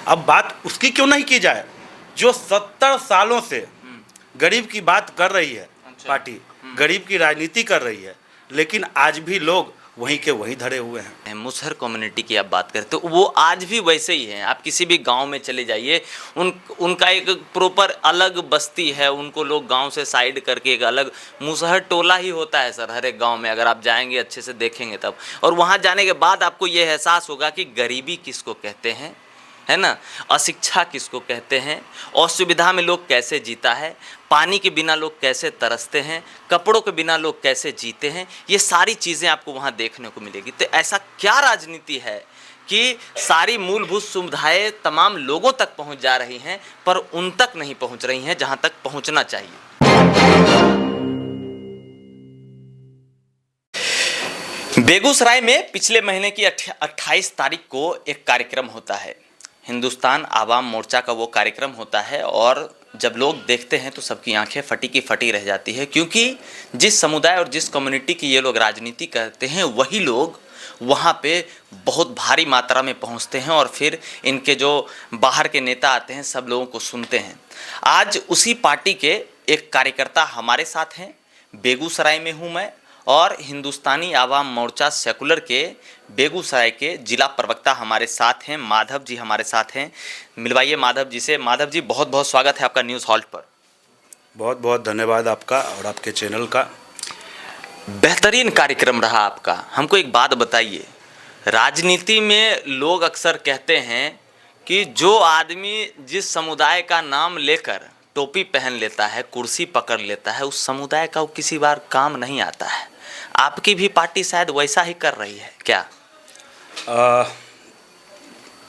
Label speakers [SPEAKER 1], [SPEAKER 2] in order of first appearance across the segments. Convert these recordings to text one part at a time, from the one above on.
[SPEAKER 1] अब बात उसकी क्यों नहीं की जाए जो 70 सालों से गरीब की बात कर रही है। पार्टी गरीब की राजनीति कर रही है, लेकिन आज भी लोग वहीं के वहीं धरे हुए हैं।
[SPEAKER 2] मुसहर कम्युनिटी की आप बात करते हो, वो आज भी वैसे ही हैं। आप किसी भी गांव में चले जाइए, उनका एक प्रॉपर अलग बस्ती है, उनको लोग गांव से साइड करके एक अलग मुसहर टोला ही होता है सर हर एक गांव में, अगर आप जाएंगे अच्छे से देखेंगे तब। और वहां जाने के बाद आपको ये एहसास होगा कि गरीबी किसको कहते हैं, है ना, अशिक्षा किसको कहते हैं, असुविधा में लोग कैसे जीता है, पानी के बिना लोग कैसे तरसते हैं, कपड़ों के बिना लोग कैसे जीते हैं, ये सारी चीज़ें आपको वहाँ देखने को मिलेगी। तो ऐसा क्या राजनीति है कि सारी मूलभूत सुविधाएं तमाम लोगों तक पहुँच जा रही हैं पर उन तक नहीं पहुँच रही हैं जहाँ तक पहुँचना चाहिए। बेगूसराय में पिछले महीने की 28 तारीख को एक कार्यक्रम होता है, हिंदुस्तान आवाम मोर्चा का वो कार्यक्रम होता है। और जब लोग देखते हैं तो सबकी आंखें फटी की फटी रह जाती है, क्योंकि जिस समुदाय और जिस कम्युनिटी की ये लोग राजनीति करते हैं वही लोग वहाँ पे बहुत भारी मात्रा में पहुँचते हैं और फिर इनके जो बाहर के नेता आते हैं सब लोगों को सुनते हैं। आज उसी पार्टी के एक कार्यकर्ता हमारे साथ हैं, बेगूसराय में हूँ मैं, और हिंदुस्तानी आवाम मोर्चा सेकुलर के बेगूसराय के जिला प्रवक्ता हमारे साथ हैं, माधव जी हमारे साथ हैं। मिलवाइए माधव जी से। माधव जी, बहुत बहुत स्वागत है आपका न्यूज़ हॉल्ट पर।
[SPEAKER 1] बहुत बहुत धन्यवाद आपका और आपके चैनल का।
[SPEAKER 2] बेहतरीन कार्यक्रम रहा आपका। हमको एक बात बताइए, राजनीति में लोग अक्सर कहते हैं कि जो आदमी जिस समुदाय का नाम लेकर टोपी पहन लेता है, कुर्सी पकड़ लेता है, उस समुदाय का वो किसी बार काम नहीं आता है। आपकी भी पार्टी शायद वैसा ही कर रही है क्या?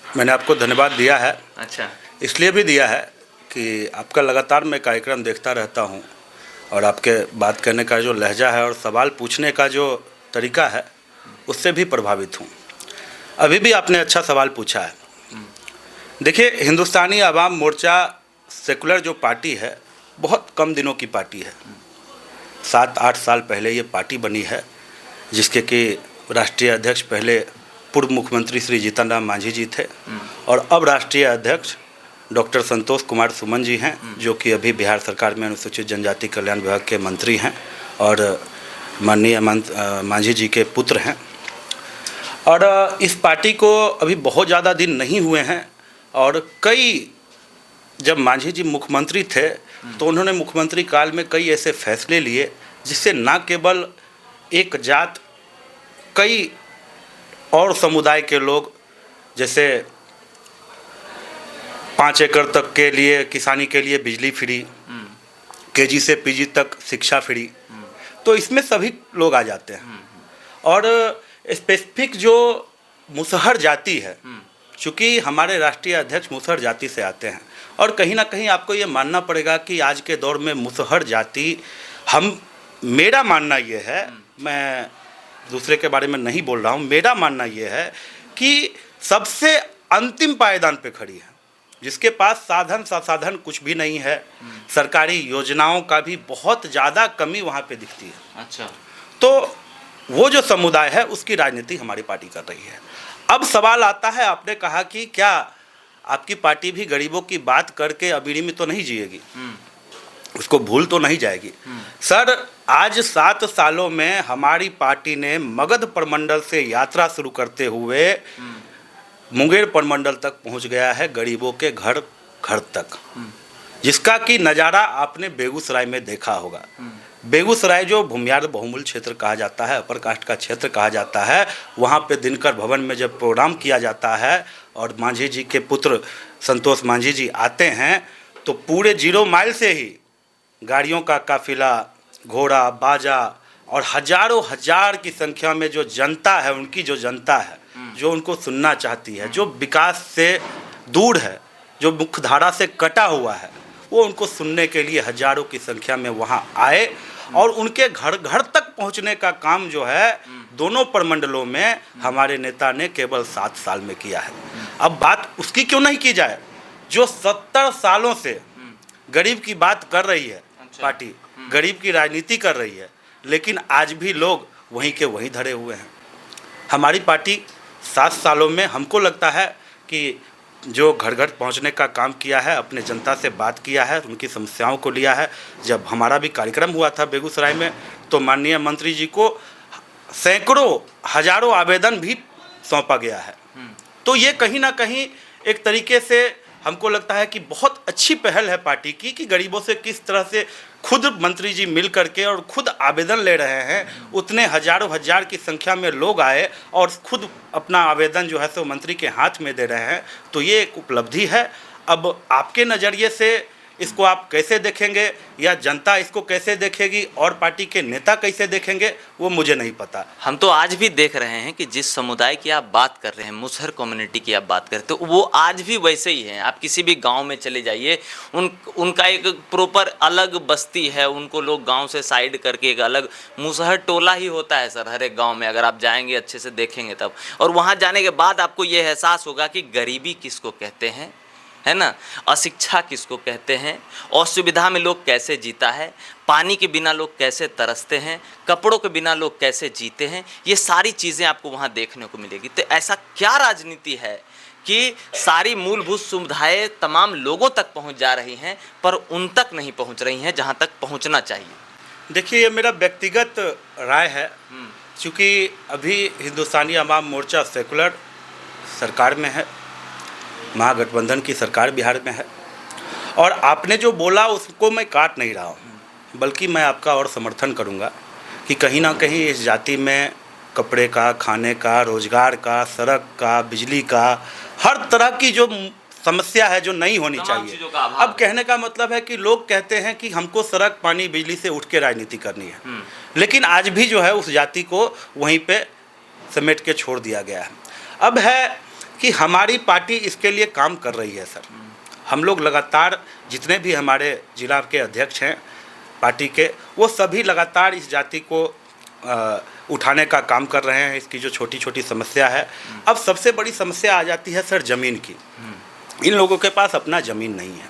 [SPEAKER 1] मैंने आपको धन्यवाद दिया है।
[SPEAKER 2] अच्छा।
[SPEAKER 1] इसलिए भी दिया है कि आपका लगातार मैं कार्यक्रम देखता रहता हूं और आपके बात करने का जो लहजा है और सवाल पूछने का जो तरीका है उससे भी प्रभावित हूं। अभी भी आपने अच्छा सवाल पूछा है। देखिए, हिंदुस्तानी आवाम मोर्चा सेकुलर जो पार्टी है बहुत कम दिनों की पार्टी है। 7-8 साल पहले ये पार्टी बनी है, जिसके कि राष्ट्रीय अध्यक्ष पहले पूर्व मुख्यमंत्री श्री जीतन राम मांझी जी थे और अब राष्ट्रीय अध्यक्ष डॉक्टर संतोष कुमार सुमन जी हैं, जो कि अभी बिहार सरकार में अनुसूचित जनजाति कल्याण विभाग के मंत्री हैं और माननीय मांझी जी के पुत्र हैं। और इस पार्टी को अभी बहुत ज़्यादा दिन नहीं हुए हैं और जब मांझी जी मुख्यमंत्री थे तो उन्होंने मुख्यमंत्री काल में कई ऐसे फैसले लिए जिससे न केवल एक जात, कई और समुदाय के लोग, जैसे 5 एकड़ तक के लिए किसानी के लिए बिजली फ्री, केजी से पीजी तक शिक्षा फ्री, तो इसमें सभी लोग आ जाते हैं। और स्पेसिफिक जो मुसहर जाति है, चूँकि हमारे राष्ट्रीय अध्यक्ष मुसहर जाति से आते हैं और कहीं ना कहीं आपको ये मानना पड़ेगा कि आज के दौर में मुसहर जाति, मेरा मानना ये है, मैं दूसरे के बारे में नहीं बोल रहा हूँ, मेरा मानना ये है कि सबसे अंतिम पायदान पे खड़ी है, जिसके पास साधन संसाधन कुछ भी नहीं है, सरकारी योजनाओं का भी बहुत ज़्यादा कमी वहाँ पे दिखती है।
[SPEAKER 2] अच्छा।
[SPEAKER 1] तो वो जो समुदाय है उसकी राजनीति हमारी पार्टी कर रही है। अब सवाल आता है, आपने कहा कि क्या आपकी पार्टी भी गरीबों की बात करके अबीरी में तो नहीं जिएगी, उसको भूल तो नहीं जाएगी। सर, आज 7 सालों में हमारी पार्टी ने मगध प्रमंडल से यात्रा शुरू करते हुए मुंगेर प्रमंडल तक पहुंच गया है, गरीबों के घर घर तक, जिसका कि नज़ारा आपने बेगूसराय में देखा होगा। बेगूसराय जो भूमियार बहुमूल्य क्षेत्र कहा जाता है, अपर कास्ट का क्षेत्र कहा जाता है, वहाँ पे दिनकर भवन में जब प्रोग्राम किया जाता है और मांझी जी के पुत्र संतोष मांझी जी आते हैं तो पूरे 0 माइल से ही गाड़ियों का काफिला, घोड़ा, बाजा और हजारों हजार की संख्या में जो जनता है, उनकी जो जनता है, जो उनको सुनना चाहती है, जो विकास से दूर है, जो मुख्यधारा से कटा हुआ है, वो उनको सुनने के लिए हजारों की संख्या में वहाँ आए और उनके घर घर तक पहुँचने का काम जो है दोनों प्रमंडलों में हमारे नेता ने केवल 7 साल में किया है। अब बात उसकी क्यों नहीं की जाए जो 70 सालों से गरीब की बात कर रही है। पार्टी गरीब की राजनीति कर रही है, लेकिन आज भी लोग वहीं के वहीं धरे हुए हैं। हमारी पार्टी 7 सालों में हमको लगता है कि जो घर घर पहुंचने का काम किया है, अपने जनता से बात किया है, उनकी समस्याओं को लिया है। जब हमारा भी कार्यक्रम हुआ था बेगूसराय में, तो माननीय मंत्री जी को सैकड़ों हजारों आवेदन भी सौंपा गया है। तो ये कहीं ना कहीं एक तरीके से हमको लगता है कि बहुत अच्छी पहल है पार्टी की, कि गरीबों से किस तरह से खुद मंत्री जी मिल करके और खुद आवेदन ले रहे हैं। उतने हजारों हजार की संख्या में लोग आए और खुद अपना आवेदन जो है सो मंत्री के हाथ में दे रहे हैं। तो ये एक उपलब्धि है। अब आपके नज़रिए से इसको आप कैसे देखेंगे, या जनता इसको कैसे देखेगी और पार्टी के नेता कैसे देखेंगे, वो मुझे नहीं पता।
[SPEAKER 2] हम तो आज भी देख रहे हैं कि जिस समुदाय की आप बात कर रहे हैं, मुसहर कम्युनिटी की आप बात करते हो, वो आज भी वैसे ही हैं। आप किसी भी गांव में चले जाइए, उनका एक प्रॉपर अलग बस्ती है। उनको लोग गांव से साइड करके एक अलग मुसहर टोला ही होता है सर, हर एक गाँव में। अगर आप जाएंगे अच्छे से देखेंगे तब, और वहाँ जाने के बाद आपको ये एहसास होगा कि गरीबी किसको कहते हैं, है ना, अशिक्षा किसको कहते हैं, असुविधा में लोग कैसे जीता है, पानी के बिना लोग कैसे तरसते हैं, कपड़ों के बिना लोग कैसे जीते हैं। ये सारी चीज़ें आपको वहाँ देखने को मिलेगी। तो ऐसा क्या राजनीति है कि सारी मूलभूत सुविधाएं तमाम लोगों तक पहुँच जा रही हैं, पर उन तक नहीं पहुँच रही हैं जहाँ तक पहुँचना चाहिए?
[SPEAKER 1] देखिए, ये मेरा व्यक्तिगत राय है, क्योंकि अभी हिंदुस्तानी अवाम मोर्चा सेकुलर सरकार में है, महागठबंधन की सरकार बिहार में है। और आपने जो बोला उसको मैं काट नहीं रहा हूँ, बल्कि मैं आपका और समर्थन करूँगा कि कहीं ना कहीं इस जाति में कपड़े का, खाने का, रोजगार का, सड़क का, बिजली का, हर तरह की जो समस्या है जो नहीं होनी चाहिए। अब कहने का मतलब है कि लोग कहते हैं कि हमको सड़क, पानी, बिजली से उठ के राजनीति करनी है, लेकिन आज भी जो है उस जाति को वहीं पे समेट के छोड़ दिया गया है। अब है कि हमारी पार्टी इसके लिए काम कर रही है सर। हम लोग लगातार, जितने भी हमारे जिला के अध्यक्ष हैं पार्टी के, वो सभी लगातार इस जाति को उठाने का काम कर रहे हैं। इसकी जो छोटी छोटी समस्या है, अब सबसे बड़ी समस्या आ जाती है सर ज़मीन की। इन लोगों के पास अपना ज़मीन नहीं है।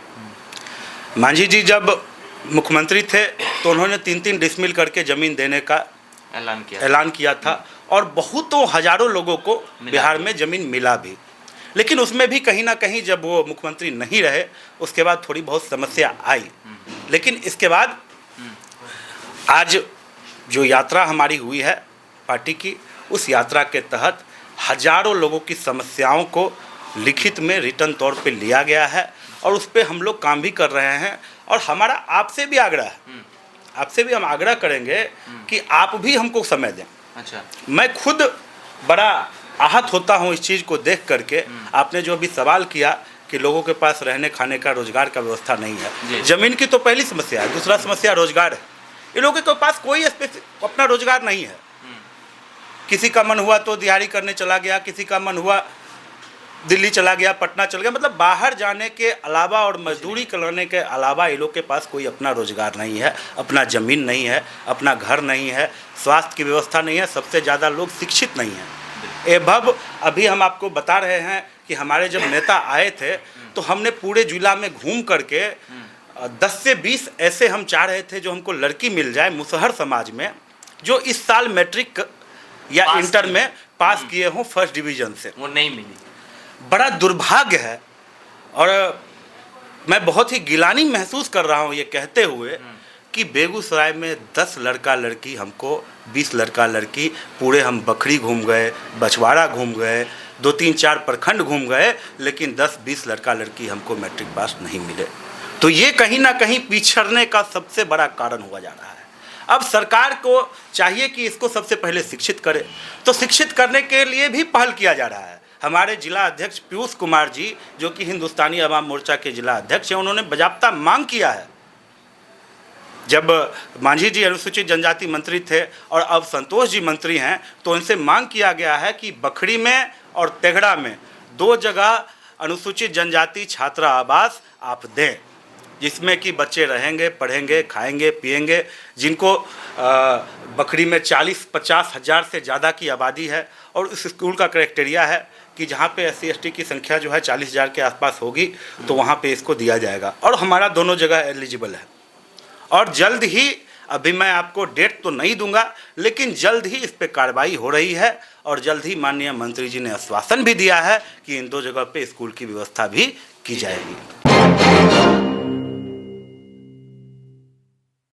[SPEAKER 1] मांझी जी जब मुख्यमंत्री थे तो उन्होंने 3-3 डिसमिल करके ज़मीन देने का ऐलान किया था, और बहुतों हजारों लोगों को बिहार में ज़मीन मिला भी। लेकिन उसमें भी कहीं ना कहीं जब वो मुख्यमंत्री नहीं रहे, उसके बाद थोड़ी बहुत समस्या आई। लेकिन इसके बाद आज जो यात्रा हमारी हुई है पार्टी की, उस यात्रा के तहत हजारों लोगों की समस्याओं को लिखित में रिटर्न तौर पे लिया गया है, और उस पर हम लोग काम भी कर रहे हैं। और हमारा आपसे भी आग्रह है, आपसे भी हम आग्रह करेंगे कि आप भी हमको समय दें।
[SPEAKER 2] अच्छा,
[SPEAKER 1] मैं खुद बड़ा आहत होता हूँ इस चीज़ को देख करके। आपने जो अभी सवाल किया कि लोगों के पास रहने खाने का, रोजगार का व्यवस्था नहीं है। ज़मीन की तो पहली समस्या है, दूसरा समस्या रोजगार है। इन लोगों के पास कोई अपना रोजगार नहीं है। किसी का मन हुआ तो दिहाड़ी करने चला गया, किसी का मन हुआ दिल्ली चला गया, पटना चल गया। मतलब बाहर जाने के अलावा और मजदूरी करने के अलावा इन लोग के पास कोई अपना रोजगार नहीं है, अपना ज़मीन नहीं है, अपना घर नहीं है, स्वास्थ्य की व्यवस्था नहीं है। सबसे ज़्यादा लोग शिक्षित नहीं हैं। एवं अभी हम आपको बता रहे हैं कि हमारे जब नेता आए थे तो हमने पूरे जिला में घूम करके 10 से 20 ऐसे हम चाह रहे थे जो हमको लड़की मिल जाए मुसहर समाज में, जो इस साल मैट्रिक या इंटर में पास किए हों फर्स्ट डिवीज़न से।
[SPEAKER 2] वो नहीं मिली।
[SPEAKER 1] बड़ा दुर्भाग्य है, और मैं बहुत ही गिलानी महसूस कर रहा हूँ ये कहते हुए कि बेगूसराय में 10 लड़का लड़की हमको, 20 लड़का लड़की, पूरे हम बखरी घूम गए, बछवाड़ा घूम गए, 2-3-4 प्रखंड घूम गए, लेकिन 10-20 लड़का लड़की हमको मैट्रिक पास नहीं मिले। तो ये कहीं ना कहीं पिछड़ने का सबसे बड़ा कारण हुआ जा रहा है। अब सरकार को चाहिए कि इसको सबसे पहले शिक्षित करे, तो शिक्षित करने के लिए भी पहल किया जा रहा है। हमारे जिला अध्यक्ष पीयूष कुमार जी, जो कि हिंदुस्तानी अवाम मोर्चा के जिला अध्यक्ष हैं, उन्होंने बाकायदा मांग किया है। जब मांझी जी अनुसूचित जनजाति मंत्री थे और अब संतोष जी मंत्री हैं, तो उनसे मांग किया गया है कि बखरी में और तेघड़ा में 2 जगह अनुसूचित जनजाति छात्रा आवास आप दें, जिसमें कि बच्चे रहेंगे, पढ़ेंगे, खाएंगे, पिएंगे। जिनको बखरी में 40-50 हज़ार से ज़्यादा की आबादी है, और उस स्कूल का क्राइटेरिया है कि जहाँ पे SC/ST की संख्या जो है 40,000 के आसपास होगी, तो वहाँ पे इसको दिया जाएगा। और हमारा दोनों जगह एलिजिबल है, और जल्द ही अभी मैं आपको डेट तो नहीं दूंगा, लेकिन जल्द ही इस पे कार्रवाई हो रही है और जल्द ही माननीय मंत्री जी ने आश्वासन भी दिया है कि इन 2 जगह पे स्कूल की व्यवस्था भी की जाएगी।